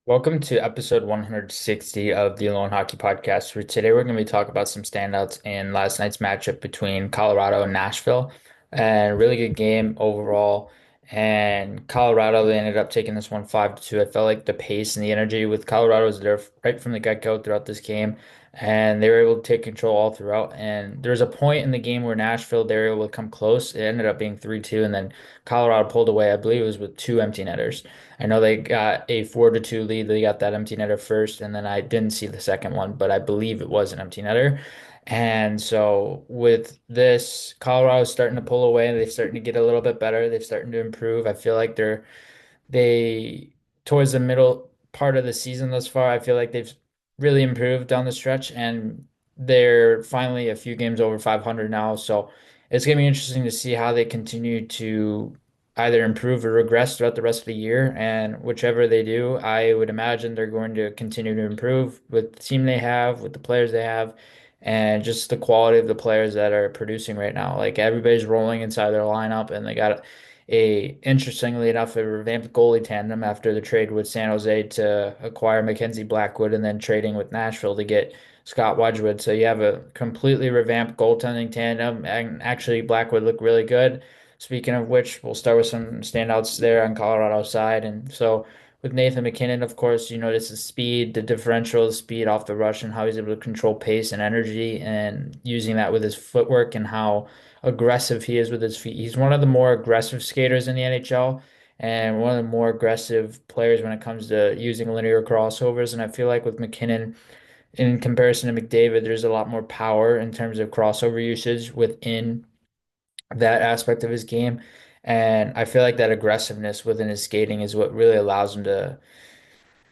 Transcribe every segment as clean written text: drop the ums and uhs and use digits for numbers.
Welcome to episode 160 of the Loane Hockey Podcast. For today, we're going to be talking about some standouts in last night's matchup between Colorado and Nashville. And really good game overall. And Colorado, they ended up taking this one 5-2. I felt like the pace and the energy with Colorado was there right from the get-go throughout this game. And they were able to take control all throughout. And there was a point in the game where Nashville, they were able to come close. It ended up being 3-2. And then Colorado pulled away. I believe it was with two empty netters. I know they got a 4-2 lead. They got that empty netter first, and then I didn't see the second one, but I believe it was an empty netter. And so with this, Colorado's starting to pull away. They're starting to get a little bit better. They're starting to improve. I feel like they towards the middle part of the season thus far, I feel like they've really improved down the stretch, and they're finally a few games over 500 now. So it's going to be interesting to see how they continue to either improve or regress throughout the rest of the year. And whichever they do, I would imagine they're going to continue to improve with the team they have, with the players they have, and just the quality of the players that are producing right now. Like everybody's rolling inside their lineup, and they got interestingly enough, a revamped goalie tandem after the trade with San Jose to acquire Mackenzie Blackwood and then trading with Nashville to get Scott Wedgwood. So you have a completely revamped goaltending tandem, and actually Blackwood looked really good. Speaking of which, we'll start with some standouts there on Colorado's side. And so with Nathan MacKinnon, of course, you notice the speed, the differential, the speed off the rush, and how he's able to control pace and energy, and using that with his footwork and how aggressive he is with his feet. He's one of the more aggressive skaters in the NHL and one of the more aggressive players when it comes to using linear crossovers. And I feel like with MacKinnon, in comparison to McDavid, there's a lot more power in terms of crossover usage within that aspect of his game. And I feel like that aggressiveness within his skating is what really allows him to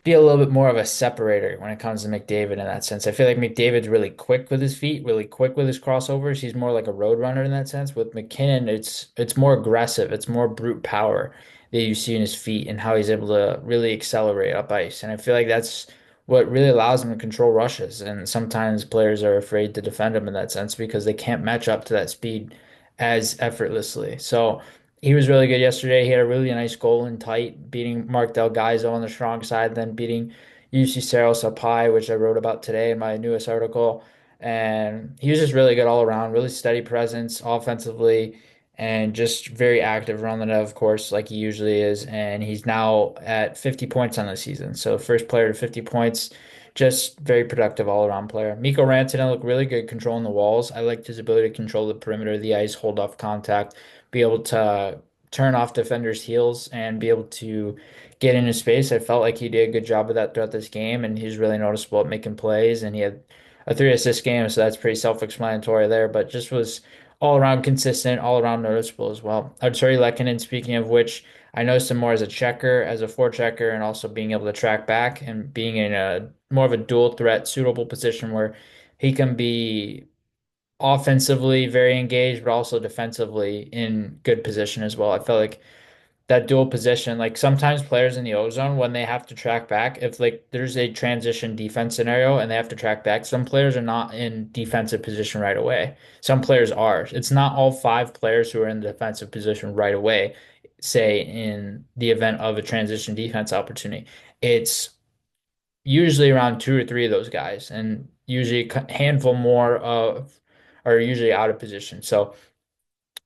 be a little bit more of a separator when it comes to McDavid in that sense. I feel like McDavid's really quick with his feet, really quick with his crossovers. He's more like a road runner in that sense. With McKinnon, it's more aggressive. It's more brute power that you see in his feet and how he's able to really accelerate up ice. And I feel like that's what really allows him to control rushes. And sometimes players are afraid to defend him in that sense because they can't match up to that speed as effortlessly. So he was really good yesterday. He had a really nice goal in tight, beating Mark Del Gaizo on the strong side, then beating UC Cerro Sapai, which I wrote about today in my newest article. And he was just really good all around, really steady presence offensively, and just very active around the net, of course, like he usually is. And he's now at 50 points on the season. So first player to 50 points, just very productive all around player. Mikko Rantanen looked really good controlling the walls. I liked his ability to control the perimeter of the ice, hold off contact, be able to turn off defenders' heels and be able to get into space. I felt like he did a good job of that throughout this game, and he's really noticeable at making plays. And he had a three assist game, so that's pretty self-explanatory there. But just was all around consistent, all around noticeable as well. Artturi Lehkonen, speaking of which, I noticed him more as a checker, as a forechecker, and also being able to track back and being in a more of a dual threat suitable position where he can be offensively very engaged, but also defensively in good position as well. I felt like that dual position, like sometimes players in the O zone, when they have to track back, if like there's a transition defense scenario and they have to track back, some players are not in defensive position right away. Some players are. It's not all five players who are in the defensive position right away, say in the event of a transition defense opportunity. It's usually around two or three of those guys, and usually a handful more of are usually out of position. So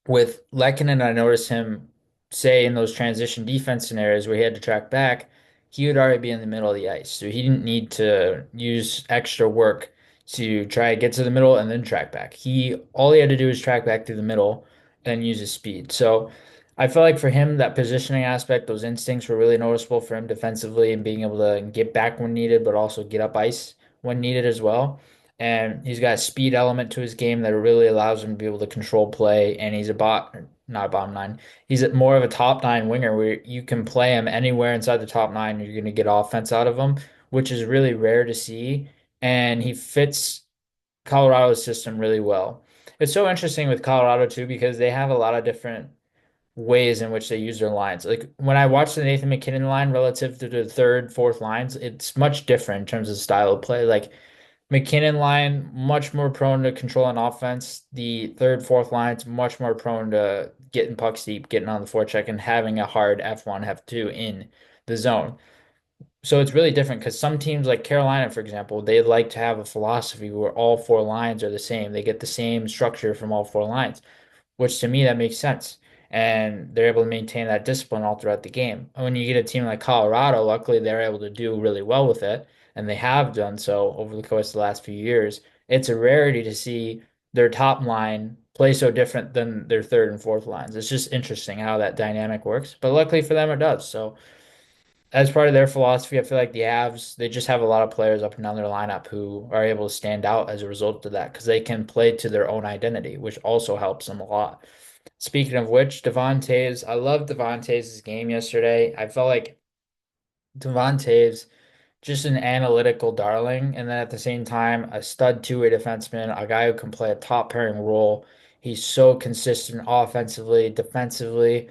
with Lehkonen, I noticed him say in those transition defense scenarios where he had to track back, he would already be in the middle of the ice. So he didn't need to use extra work to try to get to the middle and then track back. He all he had to do was track back through the middle and use his speed. So I feel like for him, that positioning aspect, those instincts were really noticeable for him defensively and being able to get back when needed, but also get up ice when needed as well. And he's got a speed element to his game that really allows him to be able to control play. And he's a not a bottom nine. He's more of a top nine winger where you can play him anywhere inside the top nine. You're going to get offense out of him, which is really rare to see. And he fits Colorado's system really well. It's so interesting with Colorado too because they have a lot of different ways in which they use their lines. Like when I watch the Nathan MacKinnon line relative to the third, fourth lines, it's much different in terms of style of play. Like McKinnon line, much more prone to controlling offense. The third, fourth line's much more prone to getting pucks deep, getting on the forecheck, and having a hard F1, F2 in the zone. So it's really different because some teams like Carolina, for example, they like to have a philosophy where all four lines are the same. They get the same structure from all four lines, which to me that makes sense. And they're able to maintain that discipline all throughout the game. And when you get a team like Colorado, luckily they're able to do really well with it, and they have done so over the course of the last few years. It's a rarity to see their top line play so different than their third and fourth lines. It's just interesting how that dynamic works. But luckily for them, it does. So as part of their philosophy, I feel like the Avs, they just have a lot of players up and down their lineup who are able to stand out as a result of that because they can play to their own identity, which also helps them a lot. Speaking of which, Devontae's, I loved Devontae's game yesterday. I felt like Devontae's just an analytical darling, and then at the same time, a stud two-way defenseman, a guy who can play a top pairing role. He's so consistent offensively, defensively.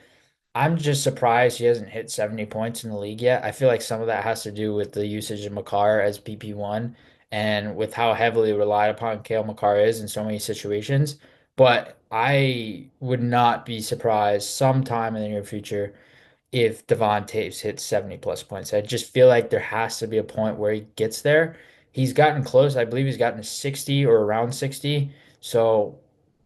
I'm just surprised he hasn't hit 70 points in the league yet. I feel like some of that has to do with the usage of Makar as PP1 and with how heavily relied upon Kale Makar is in so many situations. But I would not be surprised sometime in the near future if Devon Taves hits 70 plus points. I just feel like there has to be a point where he gets there. He's gotten close. I believe he's gotten to 60 or around 60. So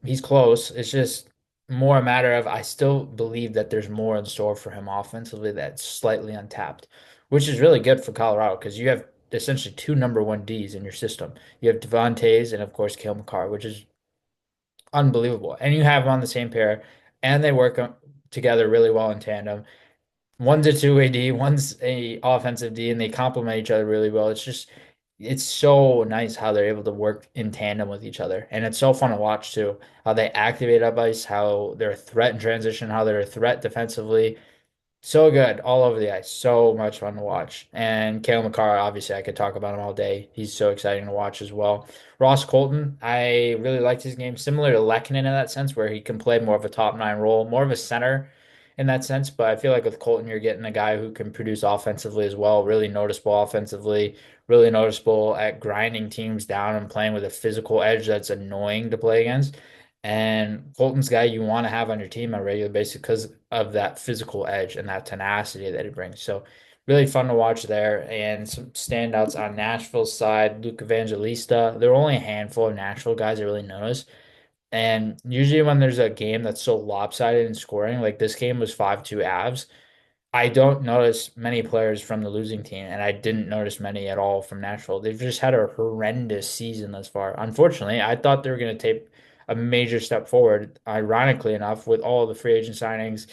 he's close. It's just more a matter of I still believe that there's more in store for him offensively that's slightly untapped, which is really good for Colorado because you have essentially two number one Ds in your system. You have Devon Taves and of course Kale McCarr, which is unbelievable. And you have them on the same pair and they work together really well in tandem. One's a two-way D, one's a offensive D, and they complement each other really well. It's so nice how they're able to work in tandem with each other. And it's so fun to watch too, how they activate up ice, how they're a threat in transition, how they're a threat defensively. So good all over the ice. So much fun to watch. And Kale McCarr, obviously, I could talk about him all day. He's so exciting to watch as well. Ross Colton, I really liked his game, similar to Lehkonen in that sense, where he can play more of a top nine role, more of a center in that sense. But I feel like with Colton, you're getting a guy who can produce offensively as well, really noticeable offensively, really noticeable at grinding teams down and playing with a physical edge that's annoying to play against. And Colton's guy you want to have on your team on a regular basis because of that physical edge and that tenacity that he brings. So really fun to watch there. And some standouts on Nashville's side, Luke Evangelista. There are only a handful of Nashville guys I really notice. And usually when there's a game that's so lopsided in scoring, like this game was 5-2 Avs, I don't notice many players from the losing team, and I didn't notice many at all from Nashville. They've just had a horrendous season thus far. Unfortunately, I thought they were going to take a major step forward. Ironically enough, with all the free agent signings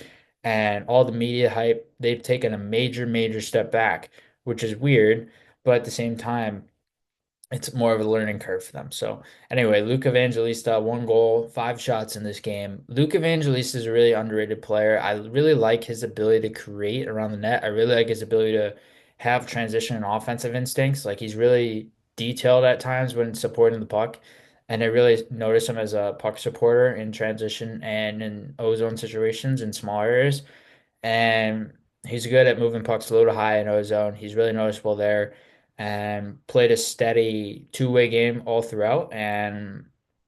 and all the media hype, they've taken a major, major step back, which is weird. But at the same time, it's more of a learning curve for them. So anyway, Luke Evangelista, one goal, five shots in this game. Luke Evangelista is a really underrated player. I really like his ability to create around the net. I really like his ability to have transition and offensive instincts. Like he's really detailed at times when supporting the puck. And I really notice him as a puck supporter in transition and in ozone situations in small areas. And he's good at moving pucks low to high in ozone. He's really noticeable there and played a steady two-way game all throughout. And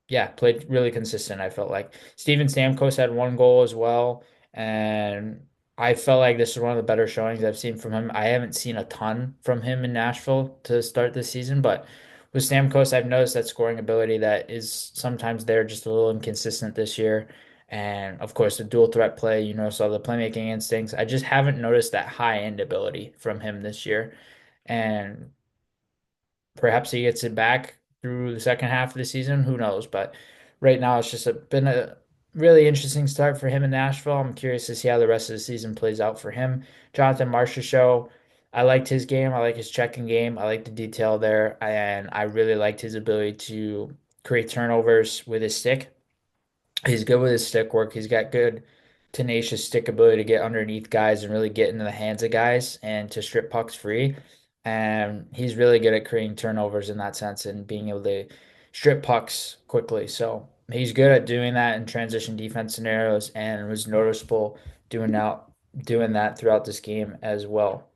yeah, played really consistent, I felt like. Steven Stamkos had one goal as well. And I felt like this is one of the better showings I've seen from him. I haven't seen a ton from him in Nashville to start this season, but with Stamkos, I've noticed that scoring ability that is sometimes there, just a little inconsistent this year. And of course, the dual threat play, so the playmaking instincts. I just haven't noticed that high end ability from him this year. And perhaps he gets it back through the second half of the season. Who knows? But right now, it's just been a really interesting start for him in Nashville. I'm curious to see how the rest of the season plays out for him. Jonathan Marchessault show. I liked his game. I like his checking game. I like the detail there. And I really liked his ability to create turnovers with his stick. He's good with his stick work. He's got good tenacious stick ability to get underneath guys and really get into the hands of guys and to strip pucks free. And he's really good at creating turnovers in that sense and being able to strip pucks quickly. So he's good at doing that in transition defense scenarios and was noticeable doing that throughout this game as well.